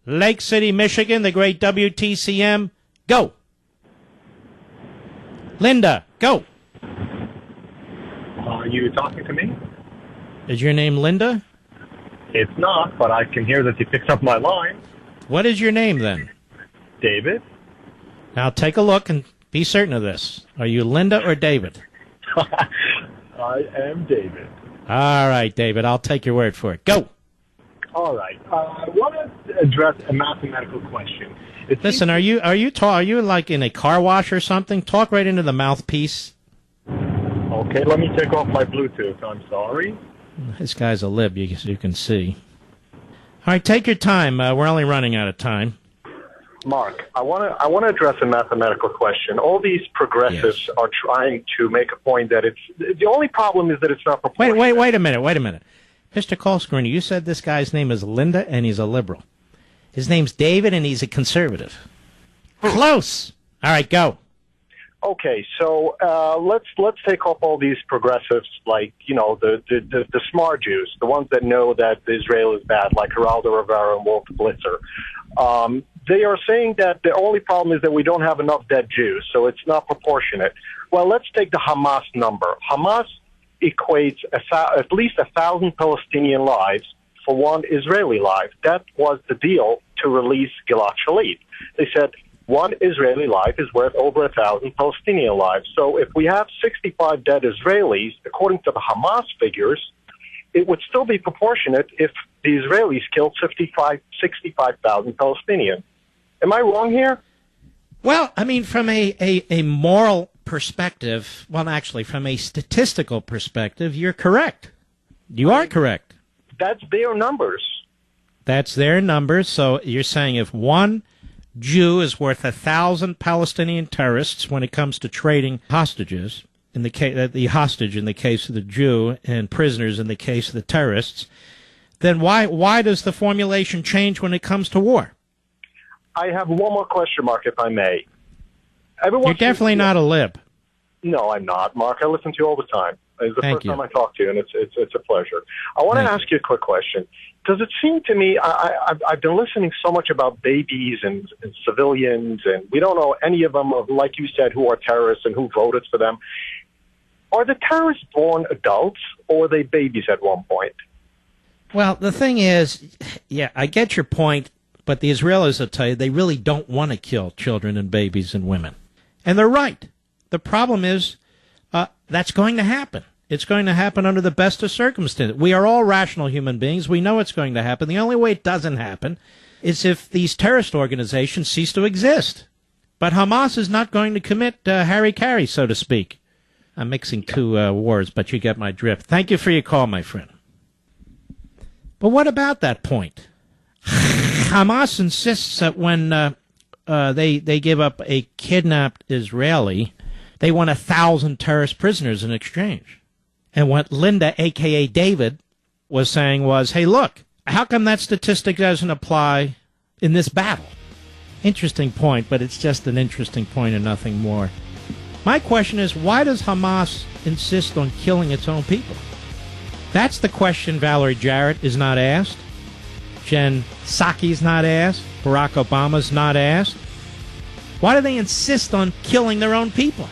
Lake City, Michigan, the great WTCM. Go. Linda, go. Are you talking to me? Is your name Linda? It's not, but I can hear that you picked up my line. What is your name, then? David? Now, take a look and be certain of this. Are you Linda or David? I am David. All right, David, I'll take your word for it. Go. All right. I want to address a mathematical question. Listen, are you like in a car wash or something? Talk right into the mouthpiece. Okay, let me take off my Bluetooth. I'm sorry. This guy's a lib, as you can see. All right, take your time. We're only running out of time. Mark, I want to address a mathematical question. All these progressives are trying to make a point that it's the only problem is that it's not proportional. Wait a minute. Mr. Callscreener, you said this guy's name is Linda and he's a liberal. His name's David and he's a conservative. Close. All right, go. Okay, so let's take up all these progressives, like the smart Jews, the ones that know that Israel is bad, like Geraldo Rivera and Walter Blitzer. They are saying that the only problem is that we don't have enough dead Jews, so it's not proportionate. Well, let's take the Hamas number. Hamas equates at least 1,000 Palestinian lives for one Israeli life. That was the deal to release Gilad Shalit. They said one Israeli life is worth over 1,000 Palestinian lives. So if we have 65 dead Israelis, according to the Hamas figures, it would still be proportionate if the Israelis killed 65,000 Palestinians. Am I wrong here? Well, I mean, from a moral perspective, well, actually, from a statistical perspective, you're correct. You are correct. That's their numbers. That's their numbers. So you're saying if one Jew is worth 1,000 Palestinian terrorists when it comes to trading hostages, in the case the hostage in the case of the Jew and prisoners in the case of the terrorists, then why does the formulation change when it comes to war? I have one more question, Mark, if I may. You're definitely not a lib. No, I'm not, Mark. I listen to you all the time. It's the first time I talk to you, and it's a pleasure. I want to ask you a quick question. Does it seem to me, I've been listening so much about babies and civilians, and we don't know any of them, like you said, who are terrorists and who voted for them. Are the terrorists born adults, or are they babies at one point? Well, the thing is, yeah, I get your point, but the Israelis will tell you they really don't want to kill children and babies and women. And they're right. The problem is that's going to happen. It's going to happen under the best of circumstances. We are all rational human beings. We know it's going to happen. The only way it doesn't happen is if these terrorist organizations cease to exist. But Hamas is not going to commit hara-kiri, so to speak. I'm mixing two words, but you get my drift. Thank you for your call, my friend. But what about that point? Hamas insists that when they give up a kidnapped Israeli, they want 1,000 terrorist prisoners in exchange. And what Linda, a.k.a. David, was saying was, hey, look, how come that statistic doesn't apply in this battle? Interesting point, but it's just an interesting point and nothing more. My question is, why does Hamas insist on killing its own people? That's the question Valerie Jarrett is not asked. Jen Psaki's not asked. Barack Obama's not asked. Why do they insist on killing their own people?